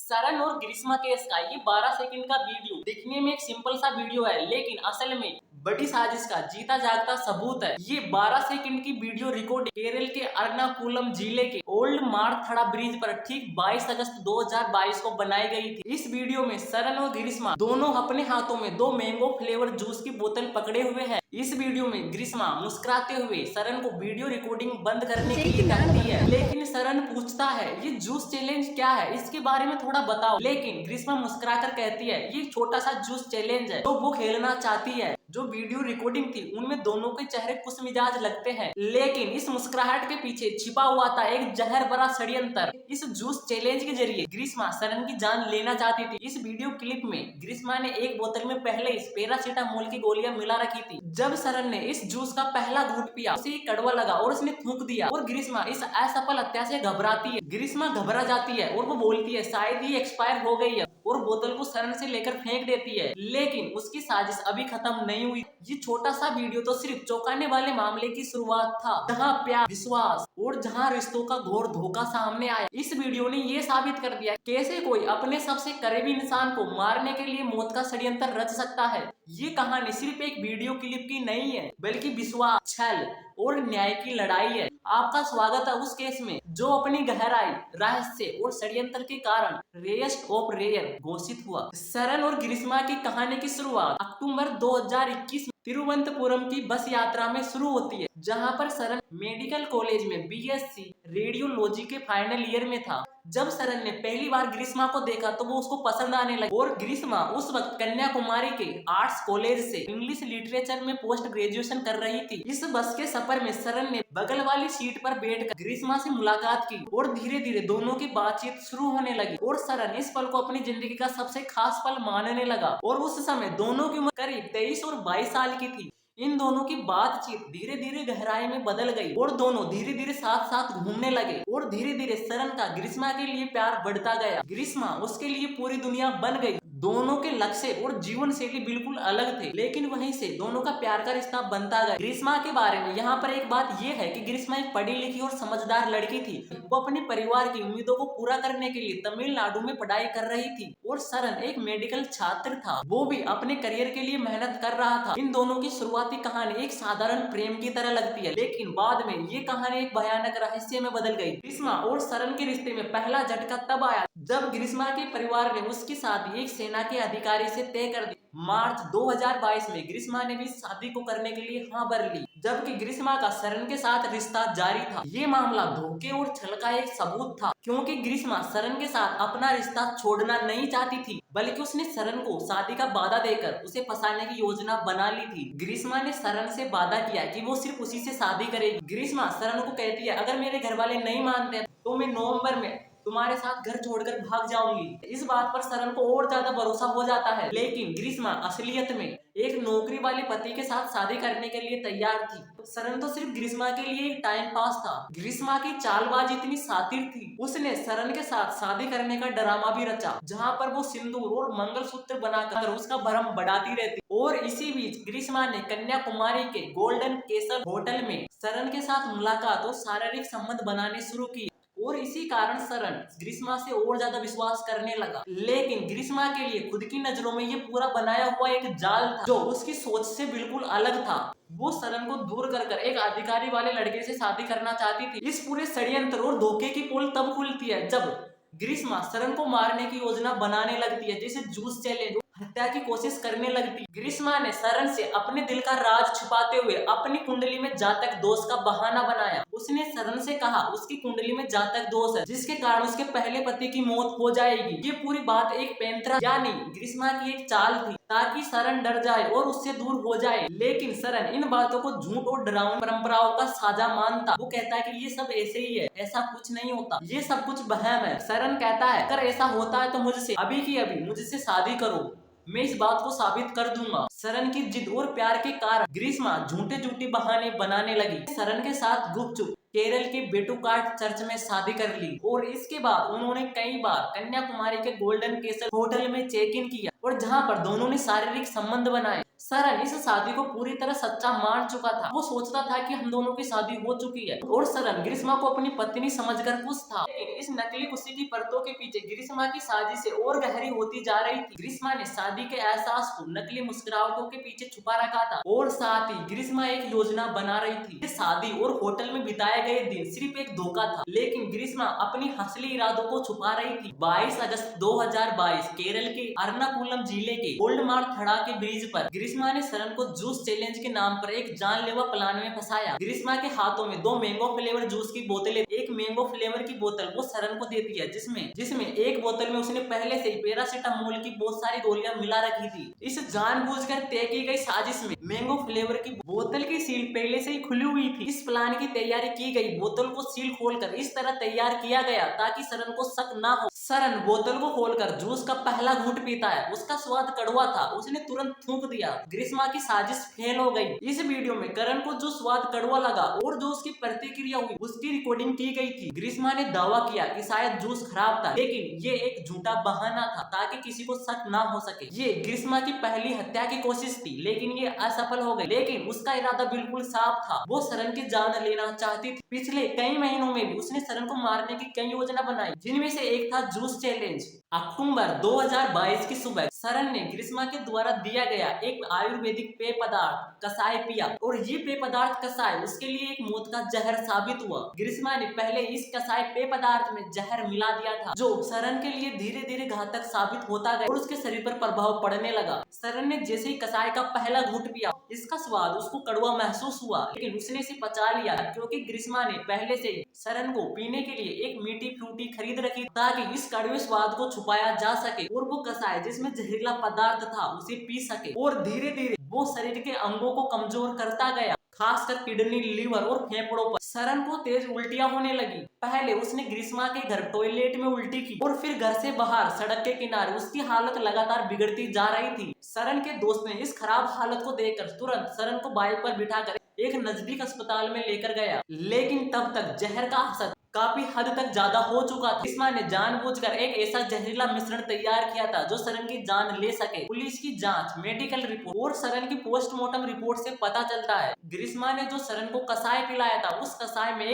सरन और ग्रीष्मा केस का ये 12 सेकंड का वीडियो दिखने में एक सिंपल सा वीडियो है, लेकिन असल में बड़ी साजिश का जीता जागता सबूत है। ये 12 सेकंड की वीडियो रिकॉर्डिंग केरल के अर्नाकुलम जिले के ओल्ड मारथड़ा ब्रिज पर ठीक 22 अगस्त 2022 को बनाई गई थी। इस वीडियो में सरन और ग्रीष्मा दोनों अपने हाथों में 2 मैंगो फ्लेवर जूस की बोतल पकड़े हुए हैं। इस वीडियो में ग्रीष्मा मुस्कुराते हुए सरन को वीडियो रिकॉर्डिंग बंद करने के लिए कहती है, लेकिन सरन पूछता है ये जूस चैलेंज क्या है, इसके बारे में थोड़ा बताओ। लेकिन ग्रीष्मा मुस्कुराकर कहती है ये छोटा सा जूस चैलेंज है जो वो खेलना चाहती है। जो वीडियो रिकॉर्डिंग थी उनमें दोनों के चेहरे खुश मिजाज लगते हैं, लेकिन इस मुस्कुराहट के पीछे छिपा हुआ था एक जहर भरा षड्यंत्र। इस जूस चैलेंज के जरिए ग्रीष्मा सरन की जान लेना चाहती थी। इस वीडियो क्लिप में ग्रीष्मा ने एक बोतल में पहले इस पैरासीटामोल की गोलियां मिला रखी थी। जब सरन ने इस जूस का पहला घूंट पिया उसे कड़वा लगा और उसने थूक दिया और ग्रीष्मा इस असफल हत्या से घबराती है। ग्रीष्मा घबरा जाती है और वो बोलती है शायद ही एक्सपायर हो गई है और बोतल को सरन से लेकर फेंक देती है, लेकिन उसकी साजिश अभी खत्म नहीं हुई। ये छोटा सा वीडियो तो सिर्फ चौंकाने वाले मामले की शुरुआत था, जहां प्यार, विश्वास और जहां रिश्तों का घोर धोखा सामने आया। इस वीडियो ने ये साबित कर दिया कैसे कोई अपने सबसे करीबी इंसान को मारने के लिए मौत का षड्यंत्र रच सकता है। ये कहानी सिर्फ एक वीडियो क्लिप की नहीं है, बल्कि विश्वास, छल और न्याय की लड़ाई है। आपका स्वागत है उस केस में जो अपनी गहराई, रहस्य और षड्यंत्र के कारण रेयस्ट ऑफ रेयर घोषित हुआ। सरन और ग्रीष्मा की कहानी की शुरुआत अक्टूबर 2021 में तिरुवनंतपुरम की बस यात्रा में शुरू होती है, जहां पर सरन मेडिकल कॉलेज में बीएससी रेडियोलॉजी के फाइनल ईयर में था। जब सरन ने पहली बार ग्रीष्मा को देखा तो वो उसको पसंद आने लगी और ग्रीष्मा उस वक्त कन्याकुमारी के आर्ट्स कॉलेज से इंग्लिश लिटरेचर में पोस्ट ग्रेजुएशन कर रही थी। इस बस के सफर में सरन ने बगल वाली सीट पर बैठकर ग्रीष्मा से मुलाकात की और धीरे धीरे दोनों की बातचीत शुरू होने लगी और सरन इस पल को अपनी जिंदगी का सबसे खास पल मानने लगा। और उस समय दोनों की उम्र करीब 23 और 22 साल की थी। इन दोनों की बातचीत धीरे धीरे गहराई में बदल गई और दोनों धीरे धीरे साथ साथ घूमने लगे और धीरे धीरे सरन का ग्रीष्मा के लिए प्यार बढ़ता गया। ग्रीष्मा उसके लिए पूरी दुनिया बन गई। दोनों के लक्ष्य और जीवन शैली बिल्कुल अलग थे, लेकिन वहीं से दोनों का प्यार का रिश्ता बनता गया। ग्रीष्मा के बारे में यहाँ पर एक बात यह है कि ग्रीष्मा एक पढ़ी लिखी और समझदार लड़की थी। वो अपने परिवार की उम्मीदों को पूरा करने के लिए तमिलनाडु में पढ़ाई कर रही थी और सरन एक मेडिकल छात्र था, वो भी अपने करियर के लिए मेहनत कर रहा था। इन दोनों की शुरुआती कहानी एक साधारण प्रेम की तरह लगती है, लेकिन बाद में ये कहानी एक भयानक रहस्य में बदल गई। ग्रीष्मा और सरन के रिश्ते में पहला झटका तब आया जब ग्रीष्मा के परिवार ने उसकी शादी एक सेना के अधिकारी से तय कर दी। मार्च 2022 में ग्रीष्मा ने भी शादी को करने के लिए हाँ भर ली, जबकि ग्रीष्मा का सरन के साथ रिश्ता जारी था। ये मामला धोखे और छल का एक सबूत था, क्योंकि ग्रीष्मा सरन के साथ अपना रिश्ता छोड़ना नहीं चाहती थी, बल्कि उसने सरन को शादी का वादा देकर उसे फंसाने की योजना बना ली थी। ग्रीष्मा ने सरन से वादा किया कि वो सिर्फ उसी से शादी करेगी। ग्रीष्मा सरन को कहती है अगर मेरे घर वाले नहीं मानते तो मैं नवंबर में तुम्हारे साथ घर छोड़कर भाग जाऊंगी। इस बात पर सरन को और ज्यादा भरोसा हो जाता है, लेकिन ग्रीष्मा असलियत में एक नौकरी वाले पति के साथ शादी करने के लिए तैयार थी। सरन तो सिर्फ ग्रीष्मा के लिए एक टाइम पास था। ग्रीष्मा की चालबाजी इतनी शातिर थी, उसने सरन के साथ शादी करने का ड्रामा भी रचा, जहां पर वो सिंदूर और मंगलसूत्र बनाकर उसका भरम बढ़ाती रहती। और इसी बीच ग्रीष्मा ने कन्याकुमारी के गोल्डन केसल होटल में सरन के साथ मुलाकात और शारीरिक संबंध बनाने शुरू किए और इसी कारण सरन ग्रीष्मा से और ज्यादा विश्वास करने लगा। लेकिन ग्रीष्मा के लिए खुद की नजरों में ये पूरा बनाया हुआ एक जाल था जो उसकी सोच से बिल्कुल अलग था। वो सरन को दूर कर एक अधिकारी वाले लड़के से शादी करना चाहती थी। इस पूरे षड्यंत्र और धोखे की पोल तब खुलती है जब ग्रीष्मा सरन को मारने की योजना बनाने लगती है, जैसे जूस चैलेंज, हत्या की कोशिश करने लगती। ग्रीष्मा ने सरन से अपने दिल का राज छुपाते हुए अपनी कुंडली में जातक दोष का बहाना बनाया। उसने सरन से कहा उसकी कुंडली में जातक दोष है, जिसके कारण उसके पहले पति की मौत हो जाएगी। ये पूरी बात एक पैंतरा यानी ग्रीष्मा की एक चाल थी, ताकि सरन डर जाए और उससे दूर हो जाए। लेकिन सरन इन बातों को झूठ और डरावनी परंपराओं का साझा मानता। वो कहता है कि ये सब ऐसे ही है, ऐसा कुछ नहीं होता, ये सब कुछ वहम है। सरन कहता है अगर ऐसा होता है तो मुझसे अभी की अभी मुझसे शादी करो, मैं इस बात को साबित कर दूंगा। सरन की जिद और प्यार के कारण ग्रीष्मा झूठे झूठे बहाने बनाने लगी। सरन के साथ गुपचुप केरल के बेटुकाट चर्च में शादी कर ली और इसके बाद उन्होंने कई बार कन्याकुमारी के गोल्डन केसल होटल में चेक इन किया। और जहाँ पर दोनों ने शारीरिक संबंध बनाए। सरन इस शादी को पूरी तरह सच्चा मान चुका था। वो सोचता था कि हम दोनों की शादी हो चुकी है और सरन ग्रीष्मा को अपनी पत्नी समझकर खुश था। लेकिन इस नकली खुशी की परतों के पीछे ग्रीष्मा की साजिशें और गहरी होती जा रही थी। ग्रीष्मा ने शादी के एहसास को नकली मुस्कुराहटों के पीछे छुपा रखा था और साथ ही ग्रीष्मा एक योजना बना रही थी। ये शादी और होटल में बिताए गए दिन सिर्फ एक धोखा था, लेकिन ग्रीष्मा अपनी असली इरादों को छुपा रही थी। 22 अगस्त 2022 केरल के अर्नाकुलम जिले के गोल्डमार्क थड़ा के ब्रिज पर ग्रीष्मा ने सरन को जूस चैलेंज के नाम पर एक जानलेवा प्लान में फंसाया। ग्रीष्मा के हाथों में 2 मैंगो फ्लेवर जूस की बोतलें, एक मैंगो फ्लेवर की बोतल वो सरन को देती है, जिसमें एक बोतल में उसने पहले से ही पैरासीटामोल की बहुत सारी गोलियां मिला रखी थी। इस जानबूझकर तय की गई साजिश में मैंगो फ्लेवर की बोतल की सील पहले से ही खुली हुई थी। इस प्लान की तैयारी की गई। बोतल को सील खोलकर इस तरह तैयार किया गया ताकि सरन को शक ना हो। सरन बोतल को खोलकर जूस का पहला घूंट पीता है। उसका स्वाद कड़वा था। उसने तुरंत थूक दिया। ग्रीष्मा की साजिश फेल हो गई। इस वीडियो में करण को जो स्वाद कड़वा लगा और जो उसकी प्रतिक्रिया हुई उसकी रिकॉर्डिंग की गई थी। ग्रीष्मा ने दावा किया कि शायद जूस खराब था, लेकिन ये एक झूठा बहाना था ताकि किसी को शक ना हो सके। ये ग्रीष्मा की पहली हत्या की कोशिश थी, लेकिन ये असफल हो गई। लेकिन उसका इरादा बिल्कुल साफ था। वो सरन की जान लेना चाहती थी। पिछले कई महीनों में भी उसने सरन को मारने की कई योजना बनाई, जिनमें से एक था जूस चैलेंज। अक्टूबर 2022 की सुबह सरन ने ग्रीष्मा के द्वारा दिया गया एक आयुर्वेदिक पेय पदार्थ कसाय पिया और ये पेय पदार्थ कसाय उसके लिए एक मौत का जहर साबित हुआ। ग्रीष्मा ने पहले इस कसाय पेय पदार्थ में जहर मिला दिया था, जो सरन के लिए धीरे धीरे घातक साबित होता गया और उसके शरीर पर प्रभाव पड़ने लगा। सरन ने जैसे ही कसाय का पहला घूंट पिया, इसका स्वाद उसको कड़वा महसूस हुआ, लेकिन उसने इसे पचा लिया क्योंकि ग्रीष्मा ने पहले से ही सरन को पीने के लिए एक मीठी फ्रूटी खरीद रखी ताकि इस कड़वे स्वाद को छुपाया जा सके और वो कसाय जिसमें जहरीला पदार्थ था उसे पी सके। और धीरे धीरे वो शरीर के अंगों को कमजोर करता गया, खासकर किडनी, लीवर और फेफड़ों पर। सरन को तेज उल्टियां होने लगी। पहले उसने ग्रीष्मा के घर टॉयलेट में उल्टी की और फिर घर से बाहर सड़क के किनारे। उसकी हालत लगातार बिगड़ती जा रही थी। सरन के दोस्त ने इस खराब हालत को देखकर तुरंत सरन को बाइक पर बिठाकर एक नजदीक अस्पताल में लेकर गया, लेकिन तब तक जहर का असर काफी हद तक ज्यादा हो चुका था। ग्रीष्मा ने जानबूझकर एक ऐसा जहरीला मिश्रण तैयार किया था जो सरन की जान ले सके। पुलिस की जांच, मेडिकल रिपोर्ट और सरन की पोस्टमार्टम रिपोर्ट से पता चलता है ग्रीष्मा ने जो सरन को कसाय पिलाया था, उस कसाय में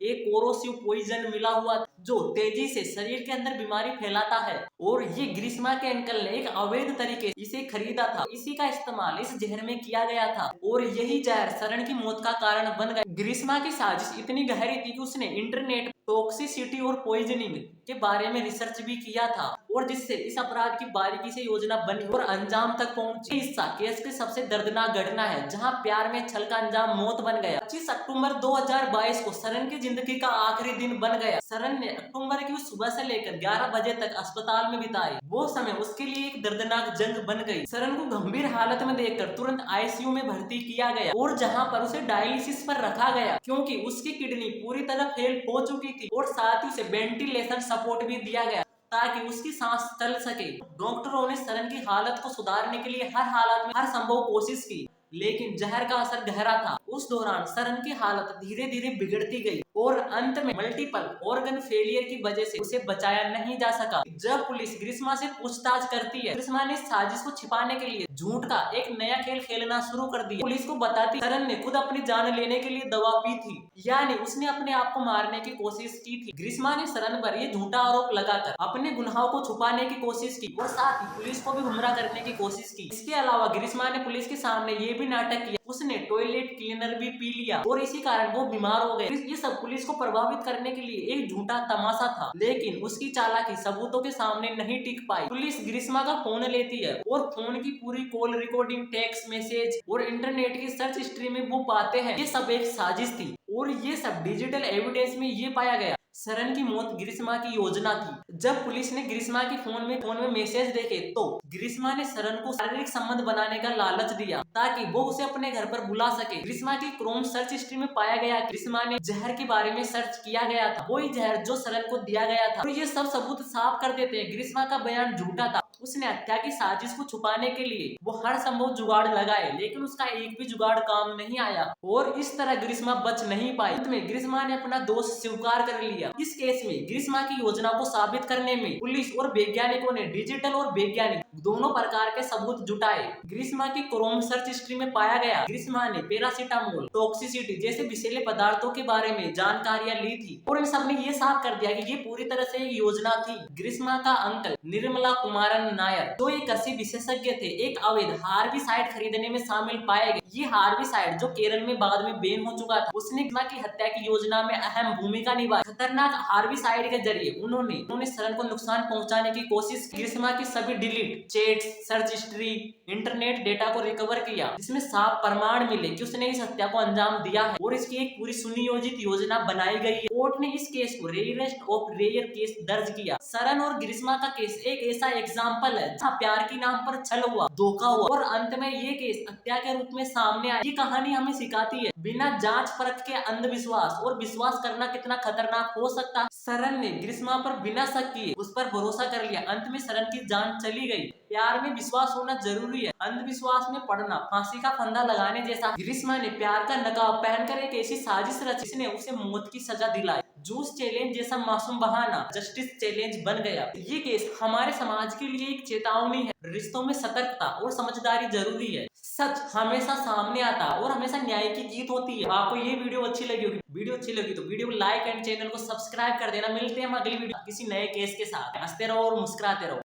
एक कोरोसिव पॉइजन मिला हुआ था जो तेजी से शरीर के अंदर बीमारी फैलाता है। और ये ग्रीष्मा के अंकल ने एक अवैध तरीके से इसे खरीदा था। इसी का इस्तेमाल इस जहर में किया गया था और यही जहर सरन की मौत का कारण बन गया। ग्रीष्मा की साजिश इतनी गहरी थी कि उसने इंटरनेट टॉक्सिसिटी और पॉइजनिंग के बारे में रिसर्च भी किया था और जिससे इस अपराध की बारीकी से योजना बनी और अंजाम तक पहुंची। हिस्सा केस की सबसे दर्दनाक घटना है जहां प्यार में छल का अंजाम मौत बन गया। 25 अक्टूबर 2022 को सरन की जिंदगी का आखिरी दिन बन गया। सरन ने अक्टूबर की सुबह से लेकर 11 बजे तक अस्पताल में बिताई। वो समय उसके लिए एक दर्दनाक जंग बन गई। सरन को गंभीर हालत में देखकर तुरंत आईसीयू में भर्ती किया गया और जहां पर उसे डायलिसिस पर रखा गया क्योंकि उसकी किडनी पूरी तरह फेल हो चुकी थी और साथ ही उसे वेंटिलेशन सपोर्ट भी दिया गया ताकि उसकी सांस चल सके। डॉक्टरों ने सरन की हालत को सुधारने के लिए हर हालत में हर संभव कोशिश की, लेकिन जहर का असर गहरा था। उस दौरान सरन की हालत धीरे धीरे बिगड़ती गई और अंत में मल्टीपल ऑर्गन फेलियर की वजह से उसे बचाया नहीं जा सका। जब पुलिस ग्रीष्मा से पूछताछ करती है, ग्रीष्मा ने साजिश को छिपाने के लिए झूठ का एक नया खेल खेलना शुरू कर दिया। पुलिस को बताती सरन ने खुद अपनी जान लेने के लिए दवा पी थी, यानी उसने अपने आप को मारने की कोशिश की थी। ग्रीष्मा ने सरन पर ये झूठा आरोप लगाकर अपने गुनाहों को छुपाने की कोशिश की और साथ ही पुलिस को भी गुमराह करने की कोशिश की। इसके अलावा ग्रीष्मा ने पुलिस के सामने ये भी नाटक किया, उसने टॉयलेट क्लीनर भी पी लिया और इसी कारण वो बीमार हो गए। ये सब पुलिस को प्रभावित करने के लिए एक झूठा तमाशा था, लेकिन उसकी चालाकी सबूतों के सामने नहीं टिक पाई। पुलिस ग्रीष्मा का फोन लेती है और फोन की पूरी कॉल रिकॉर्डिंग, टेक्स्ट मैसेज और इंटरनेट की सर्च हिस्ट्री में वो पाते हैं ये सब एक साजिश थी और ये सब डिजिटल एविडेंस में ये पाया गया सरन की मौत ग्रीष्मा की योजना थी। जब पुलिस ने ग्रीष्मा के फोन में मैसेज देखे तो ग्रीष्मा ने सरन को शारीरिक संबंध बनाने का लालच दिया ताकि वो उसे अपने घर पर बुला सके। ग्रीष्मा की क्रोम सर्च हिस्ट्री में पाया गया ग्रीष्मा ने जहर के बारे में सर्च किया गया था, वही जहर जो सरन को दिया गया था। और ये सब सबूत साफ कर देते हैं ग्रीष्मा का बयान झूठा था। उसने हत्या की साजिश को छुपाने के लिए वो हर संभव जुगाड़ लगाए, लेकिन उसका एक भी जुगाड़ काम नहीं आया और इस तरह ग्रीष्मा बच नहीं पाई। अंत में ग्रीष्मा ने अपना दोष स्वीकार कर लिया। इस केस में ग्रीष्मा की योजना को साबित करने में पुलिस और वैज्ञानिकों ने डिजिटल और वैज्ञानिक दोनों प्रकार के सबूत जुटाए। ग्रिस्मा की क्रोम सर्च हिस्ट्री में पाया गया ग्रिस्मा ने पैरासीटामोल, टॉक्सिसिटी जैसे विषैले पदार्थों के बारे में जानकारियां ली थी और इन सब ने ये साफ कर दिया कि ये पूरी तरह से एक योजना थी। ग्रिस्मा का अंकल निर्मला कुमारन नायर जो एक कृषि विशेषज्ञ थे, एक अवैध हार्बिसाइड खरीदने में शामिल पाए गए। ये हार्बिसाइड जो केरल में बाद में बैन हो चुका था, उसने ग्रिस्मा की हत्या की योजना में अहम भूमिका निभाई। खतरनाक हार्बिसाइड के जरिए उन्होंने शरण को नुकसान पहुंचाने की कोशिश की। ग्रिस्मा की सभी delete chats, search history, internet data को रिकवर किया जिसमें साफ प्रमाण मिले कि उसने इस हत्या को अंजाम दिया है और इसकी एक पूरी सुनियोजित योजना बनाई गई है। कोर्ट ने इस केस को रेयरेस्ट ऑफ रेयर केस दर्ज किया। शरण और ग्रिस्मा का केस एक ऐसा एग्जाम्पल है जहाँ प्यार के नाम पर छल हुआ, धोखा हुआ और अंत में ये केस हत्या के रूप में सामने आया। ये कहानी हमें सिखाती है बिना जांच परख के अंधविश्वास और विश्वास करना कितना खतरनाक हो सकता है। शरण ने ग्रिस्मा पर बिना शक किए उस पर भरोसा कर लिया। अंत में शरण की जान चली गई। प्यार में विश्वास होना जरूरी है, अंधविश्वास में पड़ना फांसी का फंदा लगाने जैसा। ग्रिस्मा ने प्यार का नकाब पहनकर एक ऐसी साजिश रची जिसने उसे मौत की सजा दिलाई। जूस चैलेंज जैसा मासूम बहाना जस्टिस चैलेंज बन गया। ये केस हमारे समाज के लिए एक चेतावनी है। रिश्तों में सतर्कता और समझदारी जरूरी है। सच हमेशा सामने आता और हमेशा न्याय की जीत होती है। आपको ये वीडियो अच्छी लगी होगी, वीडियो अच्छी लगी तो वीडियो को लाइक एंड चैनल को सब्सक्राइब कर देना। मिलते हैं हम अगली वीडियो किसी नए केस के साथ। हंसते रहो और मुस्कुराते रहो।